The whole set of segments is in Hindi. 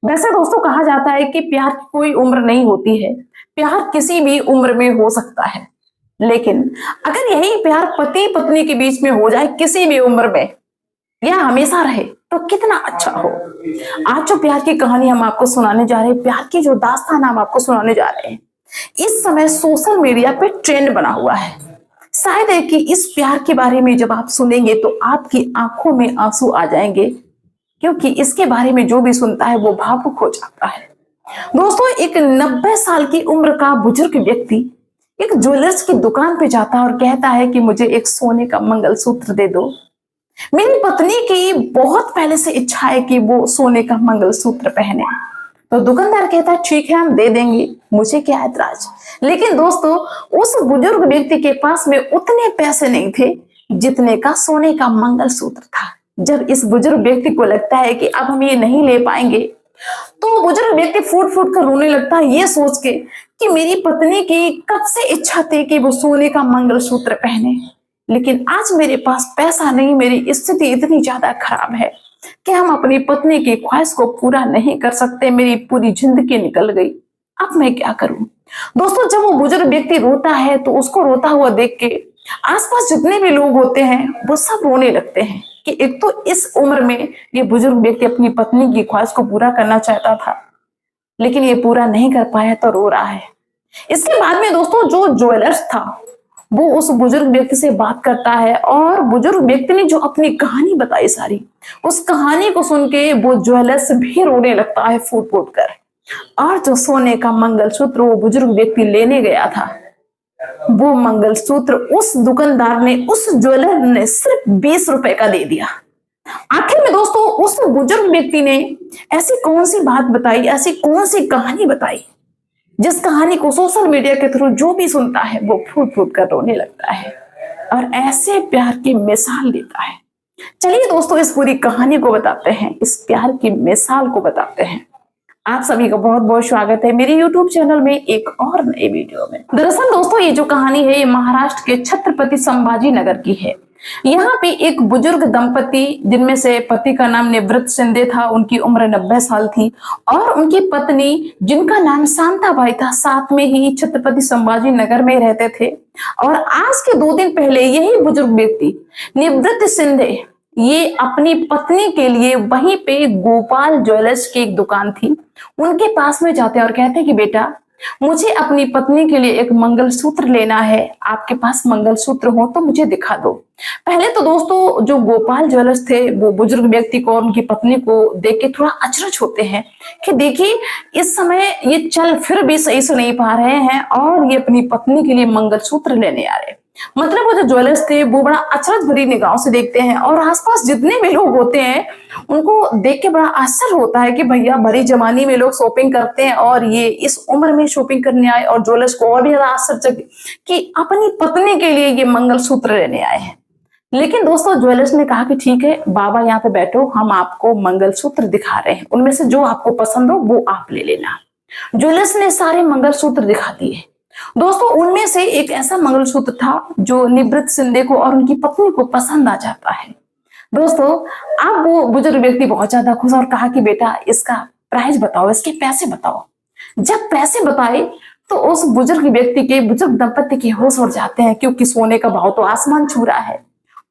वैसे दोस्तों कहा जाता है कि प्यार की कोई उम्र नहीं होती है। प्यार किसी भी उम्र में हो सकता है। लेकिन अगर यही प्यार पति पत्नी के बीच में हो जाए किसी भी उम्र में या हमेशा रहे तो कितना अच्छा हो। आज जो प्यार की कहानी हम आपको सुनाने जा रहे हैं, प्यार की जो दास्तान हम आपको सुनाने जा रहे हैं, इस समय सोशल मीडिया पे ट्रेंड बना हुआ है। शायद है कि इस प्यार के बारे में जब आप सुनेंगे तो आपकी आंखों में आंसू आ जाएंगे, क्योंकि इसके बारे में जो भी सुनता है वो भावुक हो जाता है। दोस्तों, एक 90 साल की उम्र का बुजुर्ग व्यक्ति एक ज्वेलर्स की दुकान पे जाता है और कहता है कि मुझे एक सोने का मंगलसूत्र दे दो। मेरी पत्नी की बहुत पहले से इच्छा है कि वो सोने का मंगलसूत्र पहने। तो दुकानदार कहता है ठीक है, हम दे देंगे, मुझे क्या ऐतराज। लेकिन दोस्तों, उस बुजुर्ग व्यक्ति के पास में उतने पैसे नहीं थे जितने का सोने का मंगलसूत्र था। जब इस बुजुर्ग व्यक्ति को लगता है कि अब हम ये नहीं ले पाएंगे, तो बुजुर्ग व्यक्ति फूट फूट कर रोने लगता है, ये सोच के कि मेरी पत्नी की कब से इच्छा थी कि वो सोने का मंगलसूत्र पहने, लेकिन आज मेरे पास पैसा नहीं, मेरी स्थिति इतनी ज्यादा खराब है कि हम अपनी पत्नी की ख्वाहिश को पूरा नहीं कर सकते। मेरी पूरी जिंदगी निकल गई, अब मैं क्या करूं। दोस्तों, जब वो बुजुर्ग व्यक्ति रोता है तो उसको रोता हुआ देख के आसपास जितने भी लोग होते हैं वो सब रोने लगते हैं कि एक तो इस उम्र में ये बुजुर्ग व्यक्ति अपनी पत्नी की ख्वाहिश को पूरा करना चाहता था, लेकिन ये पूरा नहीं कर पाया तो रो रहा है। इसके बाद में दोस्तों, जो ज्वेलर्स था वो उस बुजुर्ग व्यक्ति से बात करता है और बुजुर्ग व्यक्ति ने जो अपनी कहानी बताई सारी, उस कहानी को सुन के वो ज्वेलर्स भी रोने लगता है फूट फूट कर। और जो सोने का मंगलसूत्र वो बुजुर्ग व्यक्ति लेने गया था, वो मंगलसूत्र उस दुकानदार ने, उस ज्वेलर ने सिर्फ 20 रुपए का दे दिया। आखिर में दोस्तों, उस बुजुर्ग व्यक्ति ने ऐसी कौन सी बात बताई, ऐसी कौन सी कहानी बताई, जिस कहानी को सोशल मीडिया के थ्रू जो भी सुनता है वो फूट फूट कर रोने लगता है और ऐसे प्यार की मिसाल देता है। चलिए दोस्तों, इस पूरी कहानी को बताते हैं, इस प्यार की मिसाल को बताते हैं। आप सभी का बहुत बहुत स्वागत है मेरे YouTube चैनल में एक और नए वीडियो में। दरअसल दोस्तों, ये जो कहानी है ये महाराष्ट्र के छत्रपति संभाजी नगर की है। यहाँ पे एक बुजुर्ग दंपति, जिनमें से पति का नाम निवृत्त शिंदे था, उनकी उम्र 90 साल थी, और उनकी पत्नी जिनका नाम शांताबाई था, साथ में ही छत्रपति संभाजी नगर में रहते थे। और आज के 2 दिन पहले यही बुजुर्ग व्यक्ति निवृत्त शिंदे ये अपनी पत्नी के लिए वहीं पे गोपाल ज्वेलर्स की एक दुकान थी, उनके पास में जाते हैं और कहते हैं कि बेटा, मुझे अपनी पत्नी के लिए एक मंगलसूत्र लेना है, आपके पास मंगलसूत्र हो तो मुझे दिखा दो। पहले तो दोस्तों, जो गोपाल ज्वेलर्स थे वो बुजुर्ग व्यक्ति को और उनकी पत्नी को देख के थोड़ा अचरज होते हैं कि देखिए, इस समय ये चल फिर भी सही से नहीं पा रहे हैं और ये अपनी पत्नी के लिए मंगलसूत्र लेने आ रहे। मतलब वो जो ज्वेलर्स थे वो बड़ा अचरज भरी निगाहों से देखते हैं और आसपास जितने भी लोग होते हैं उनको देख के बड़ा आश्चर्य होता है कि भैया, भरी जमाने में लोग शॉपिंग करते हैं और ये इस उम्र में शॉपिंग करने आए। और ज्वेलर्स को और भी ज्यादा आश्चर्य कि अपनी पत्नी के लिए ये मंगलसूत्र लेने आए हैं। लेकिन दोस्तों, ज्वेलर्स ने कहा कि ठीक है बाबा, यहाँ पे बैठो, हम आपको मंगलसूत्र दिखा रहे हैं, उनमें से जो आपको पसंद हो वो आप ले लेना। ज्वेलर्स ने सारे मंगलसूत्र दिखा दिए। दोस्तों, उनमें से एक ऐसा मंगलसूत्र था जो निवृत्त शिंदे को और उनकी पत्नी को पसंद आ जाता है। दोस्तों, अब वो बुजुर्ग व्यक्ति बहुत ज्यादा खुश और कहा कि बेटा, इसका प्राइस बताओ, इसके पैसे बताओ। जब पैसे बताए तो उस बुजुर्ग व्यक्ति के, बुजुर्ग दंपति के होश उड़ जाते हैं, क्योंकि सोने का भाव तो आसमान छू रहा है।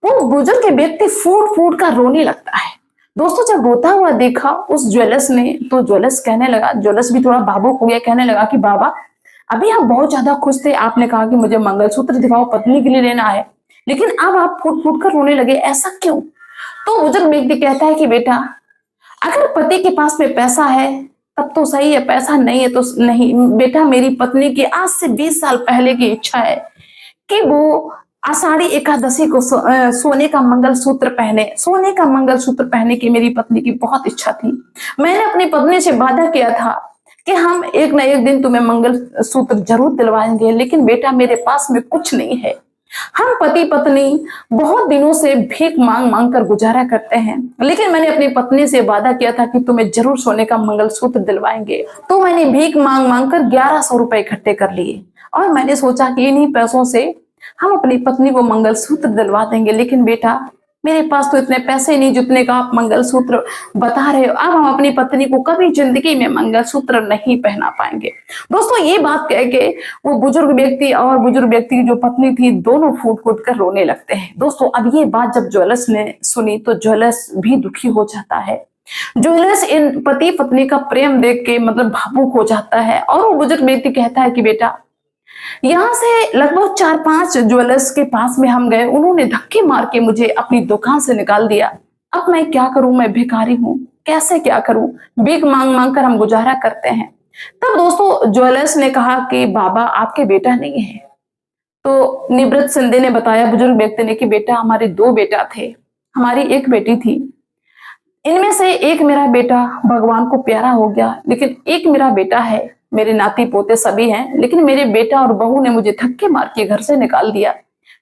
वो बुजुर्ग व्यक्ति फूट फूट कर रोने लगता है। दोस्तों, जब रोता हुआ देखा उस ज्वेलर्स ने तो ज्वेलर्स कहने लगा, ज्वेलर्स भी थोड़ा भावुक हो गया, कहने लगा कि बाबा, अभी आप बहुत ज्यादा खुश थे, आपने कहा कि मुझे मंगलसूत्र दिखाओ, पत्नी के लिए लेना है, लेकिन अब आप फूट फूट कर रोने लगे, ऐसा क्यों। तो बुजुर्ग व्यक्ति कहता है कि बेटा, अगर पति के पास में पैसा है तब तो सही है, पैसा नहीं है तो नहीं। बेटा, मेरी पत्नी की आज से 20 साल पहले की इच्छा है कि वो आषाढ़ी एकादशी को सोने का मंगलसूत्र पहने। सोने का मंगलसूत्र पहनने की मेरी पत्नी की बहुत इच्छा थी। मैंने अपनी पत्नी से वादा किया था कि हम एक ना एक दिन तुम्हें मंगलसूत्र जरूर दिलवाएंगे, लेकिन बेटा, मेरे पास में कुछ नहीं है। हम पति पत्नी बहुत दिनों से भीख मांग मांग कर गुजारा करते हैं, लेकिन मैंने अपनी पत्नी से वादा किया था कि तुम्हें जरूर सोने का मंगलसूत्र दिलवाएंगे। तो मैंने भीख मांग मांग कर 1100 रुपए इकट्ठे कर लिए और मैंने सोचा कि इन्हीं पैसों से हम अपनी पत्नी को मंगलसूत्र दिलवा देंगे। लेकिन बेटा, मेरे पास तो इतने पैसे नहीं जितने का आप मंगलसूत्र बता रहे हो। अब हम अपनी पत्नी को कभी जिंदगी में मंगलसूत्र नहीं पहना पाएंगे। दोस्तों ये बात कह के वो बुजुर्ग व्यक्ति और बुजुर्ग व्यक्ति की जो पत्नी थी दोनों फूट फूट कर रोने लगते हैं। दोस्तों अब ये बात जब ज्वेलर्स ने सुनी तो ज्वेलर्स भी दुखी हो जाता है। ज्वेलर्स इन पति पत्नी का प्रेम देख के मतलब भावुक हो जाता है और वो बुजुर्ग व्यक्ति कहता है कि बेटा, यहाँ से लगभग 4-5 ज्वेलर्स के पास में हम गए, उन्होंने धक्के मार के मुझे अपनी दुकान से निकाल दिया। अब मैं क्या करूं, मैं भिखारी हूं, कैसे क्या करूं, भीख मांग मांग कर हम गुजारा करते हैं। तब दोस्तों ज्वेलर्स ने कहा कि बाबा आपके बेटा नहीं है। तो निवृत्त सिंधे ने बताया बुजुर्ग व्यक्ति ने कि बेटा हमारे 2 बेटा थे, हमारी 1 बेटी थी। इनमें से एक मेरा बेटा भगवान को प्यारा हो गया, लेकिन एक मेरा बेटा है, मेरे नाती पोते सभी हैं, लेकिन मेरे बेटा और बहू ने मुझे धक्के मार के घर से निकाल दिया।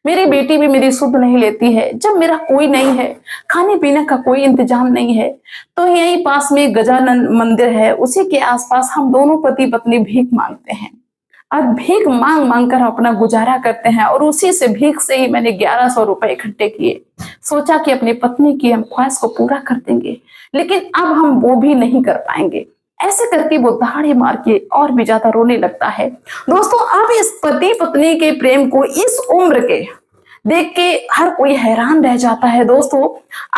मेरी बेटी भी मेरी सुध नहीं लेती है। जब मेरा कोई नहीं है, खाने पीने का कोई इंतजाम नहीं है, तो यहीं पास में गजानन मंदिर है, उसी के आसपास हम दोनों पति पत्नी भीख मांगते हैं। और भीख मांग मांग कर अपना गुजारा करते हैं और उसी से भीख से ही मैंने 1100 रुपए इकट्ठे किए। सोचा कि अपनी पत्नी की हम ख्वाहिश को पूरा कर देंगे, लेकिन अब हम वो भी नहीं कर पाएंगे। ऐसे करके वो दहाड़े मार के और भी ज्यादा रोने लगता है। दोस्तों अब इस पति पत्नी के प्रेम को इस उम्र के देख के हर कोई हैरान रह जाता है। दोस्तों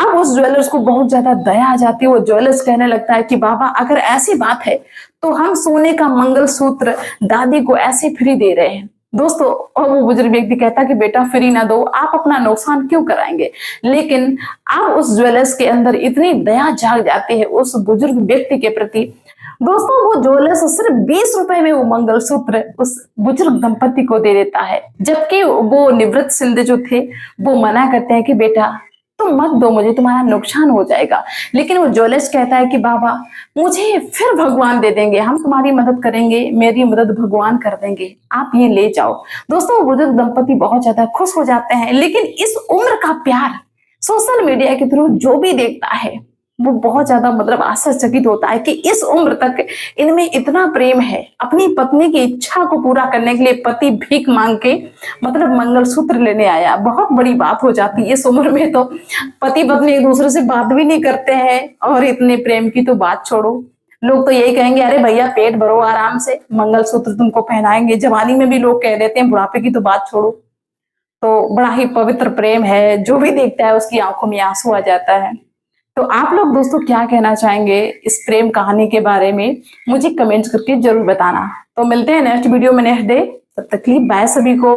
अब उस ज्वेलर्स को बहुत ज्यादा दया आ जाती है। वो ज्वेलर्स कहने लगता है कि बाबा अगर ऐसी बात है तो हम सोने का मंगलसूत्र दादी को ऐसे फ्री दे रहे हैं। दोस्तों और वो बुजुर्ग व्यक्ति कहता कि बेटा फ्री ना दो, आप अपना नुकसान क्यों कराएंगे। लेकिन अब उस ज्वेलर्स के अंदर इतनी दया जाग जाती है उस बुजुर्ग व्यक्ति के प्रति। दोस्तों वो ज्वेलर्स सिर्फ 20 रुपए में वो मंगलसूत्र उस बुजुर्ग दंपति को दे देता है, जबकि वो निवृत्त सिंधे जो थे वो मना करते हैं कि बेटा तुम मत दो मुझे, तुम्हारा नुकसान हो जाएगा। लेकिन वो ज्वेलर्स कहता है कि बाबा मुझे फिर भगवान दे देंगे, हम तुम्हारी मदद करेंगे, मेरी मदद भगवान कर देंगे, आप ये ले जाओ। दोस्तों बुजुर्ग दंपति बहुत ज्यादा खुश हो जाते हैं। लेकिन इस उम्र का प्यार सोशल मीडिया के थ्रू जो भी देखता है वो बहुत ज्यादा मतलब आश्चर्यचकित होता है कि इस उम्र तक इनमें इतना प्रेम है। अपनी पत्नी की इच्छा को पूरा करने के लिए पति भीख मांग के मतलब मंगलसूत्र लेने आया। बहुत बड़ी बात हो जाती है। इस उम्र में तो पति पत्नी एक दूसरे से बात भी नहीं करते हैं और इतने प्रेम की तो बात छोड़ो। लोग तो यही कहेंगे अरे भैया पेट भरो आराम से, मंगलसूत्र तुमको पहनाएंगे। जवानी में भी लोग कह देते हैं, बुढ़ापे की तो बात छोड़ो। तो बड़ा ही पवित्र प्रेम है, जो भी देखता है उसकी आंखों में आंसू आ जाता है। तो आप लोग दोस्तों क्या कहना चाहेंगे इस प्रेम कहानी के बारे में, मुझे कमेंट्स करके जरूर बताना। तो मिलते हैं नेक्स्ट वीडियो में नेक्स्ट डे। तब तक के लिए बाय सभी को।